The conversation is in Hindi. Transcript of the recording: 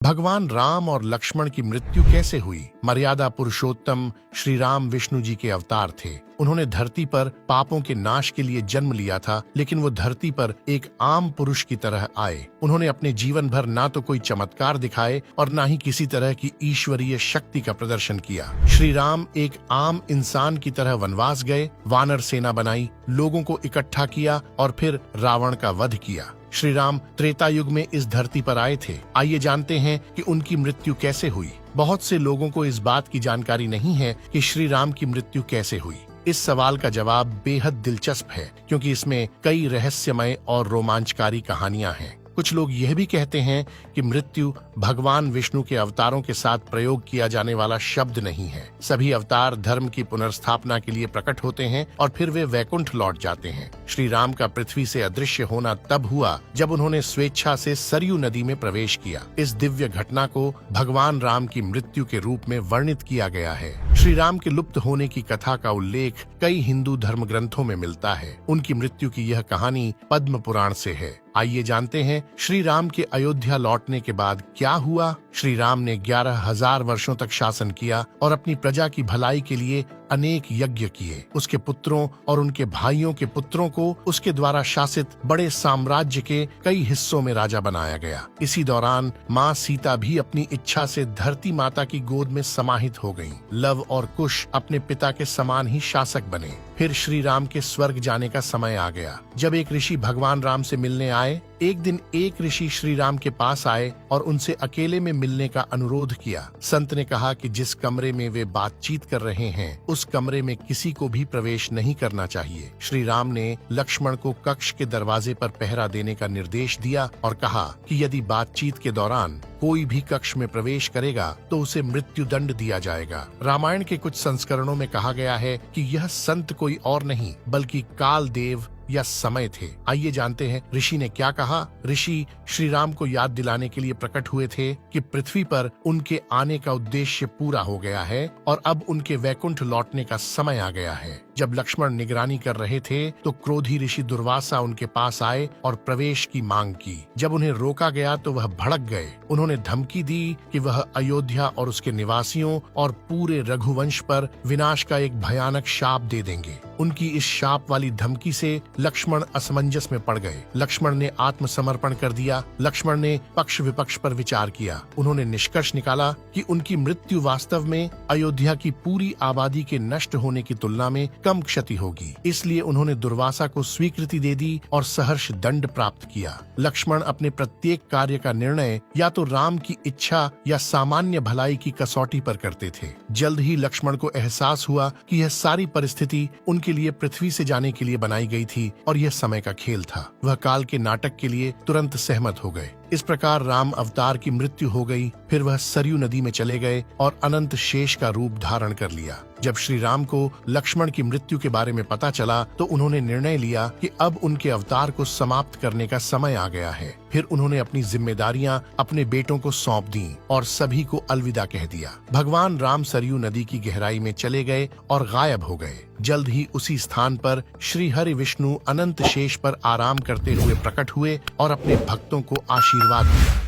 भगवान राम और लक्ष्मण की मृत्यु कैसे हुई? मर्यादा पुरुषोत्तम श्री राम विष्णु जी के अवतार थे। उन्होंने धरती पर पापों के नाश के लिए जन्म लिया था, लेकिन वो धरती पर एक आम पुरुष की तरह आए। उन्होंने अपने जीवन भर ना तो कोई चमत्कार दिखाए और ना ही किसी तरह की ईश्वरीय शक्ति का प्रदर्शन किया। श्री राम एक आम इंसान की तरह वनवास गए, वानर सेना बनाई, लोगों को इकट्ठा किया और फिर रावण का वध किया। श्री राम त्रेता युग में इस धरती पर आए थे। आइए जानते हैं कि उनकी मृत्यु कैसे हुई। बहुत से लोगों को इस बात की जानकारी नहीं है कि श्री राम की मृत्यु कैसे हुई। इस सवाल का जवाब बेहद दिलचस्प है, क्योंकि इसमें कई रहस्यमय और रोमांचकारी कहानियां हैं। कुछ लोग यह भी कहते हैं कि मृत्यु भगवान विष्णु के अवतारों के साथ प्रयोग किया जाने वाला शब्द नहीं है। सभी अवतार धर्म की पुनर्स्थापना के लिए प्रकट होते हैं और फिर वे वैकुंठ लौट जाते हैं। श्री राम का पृथ्वी से अदृश्य होना तब हुआ जब उन्होंने स्वेच्छा से सरयू नदी में प्रवेश किया। इस दिव्य घटना को भगवान राम की मृत्यु के रूप में वर्णित किया गया है। श्री राम के लुप्त होने की कथा का उल्लेख कई हिंदू धर्म ग्रंथों में मिलता है। उनकी मृत्यु की यह कहानी पद्म पुराण से है। आइए जानते हैं श्री राम के अयोध्या लौटने के बाद क्या हुआ। श्री राम ने 11,000 वर्षों तक शासन किया और अपनी प्रजा की भलाई के लिए अनेक यज्ञ किए। उसके पुत्रों और उनके भाइयों के पुत्रों को उसके द्वारा शासित बड़े साम्राज्य के कई हिस्सों में राजा बनाया गया। इसी दौरान माँ सीता भी अपनी इच्छा से धरती माता की गोद में समाहित हो गईं। लव और कुश अपने पिता के समान ही शासक बने। फिर श्री राम के स्वर्ग जाने का समय आ गया। जब एक ऋषि भगवान राम से मिलने आए, एक दिन एक ऋषि श्री राम के पास आए और उनसे अकेले में मिलने का अनुरोध किया। संत ने कहा कि जिस कमरे में वे बातचीत कर रहे हैं, उस कमरे में किसी को भी प्रवेश नहीं करना चाहिए। श्री राम ने लक्ष्मण को कक्ष के दरवाजे पर पहरा देने का निर्देश दिया और कहा कि यदि बातचीत के दौरान कोई भी कक्ष में प्रवेश करेगा तो उसे मृत्यु दंड दिया जाएगा। रामायण के कुछ संस्करणों में कहा गया है कि यह संत कोई और नहीं बल्कि काल देव या समय थे। आइए जानते हैं ऋषि ने क्या कहा। ऋषि श्री राम को याद दिलाने के लिए प्रकट हुए थे कि पृथ्वी पर उनके आने का उद्देश्य पूरा हो गया है और अब उनके वैकुंठ लौटने का समय आ गया है। जब लक्ष्मण निगरानी कर रहे थे तो क्रोधी ऋषि दुर्वासा उनके पास आए और प्रवेश की मांग की। जब उन्हें रोका गया तो वह भड़क गए। उन्होंने धमकी दी कि वह अयोध्या और उसके निवासियों और पूरे रघुवंश पर विनाश का एक भयानक शाप दे देंगे। उनकी इस शाप वाली धमकी से लक्ष्मण असमंजस में पड़ गए। लक्ष्मण ने आत्मसमर्पण कर दिया। लक्ष्मण ने पक्ष विपक्ष पर विचार किया। उन्होंने निष्कर्ष निकाला कि उनकी मृत्यु वास्तव में अयोध्या की पूरी आबादी के नष्ट होने की तुलना में कम क्षति होगी। इसलिए उन्होंने दुर्वासा को स्वीकृति दे दी और सहर्ष दंड प्राप्त किया। लक्ष्मण अपने प्रत्येक कार्य का निर्णय या तो राम की इच्छा या सामान्य भलाई की कसौटी पर करते थे। जल्द ही लक्ष्मण को एहसास हुआ कि यह सारी परिस्थिति उनके लिए पृथ्वी से जाने के लिए बनाई गई थी और यह समय का खेल था। वह काल के नाटक के लिए तुरंत सहमत हो गए। इस प्रकार राम अवतार की मृत्यु हो गई। फिर वह सरयू नदी में चले गए और अनंत शेष का रूप धारण कर लिया। जब श्री राम को लक्ष्मण की मृत्यु के बारे में पता चला तो उन्होंने निर्णय लिया कि अब उनके अवतार को समाप्त करने का समय आ गया है। फिर उन्होंने अपनी जिम्मेदारियां अपने बेटों को सौंप दी और सभी को अलविदा कह दिया। भगवान राम सरयू नदी की गहराई में चले गए और गायब हो गए। जल्द ही उसी स्थान पर श्री हरि विष्णु अनंत शेष पर आराम करते हुए प्रकट हुए और अपने भक्तों को आशीर्वाद दिया।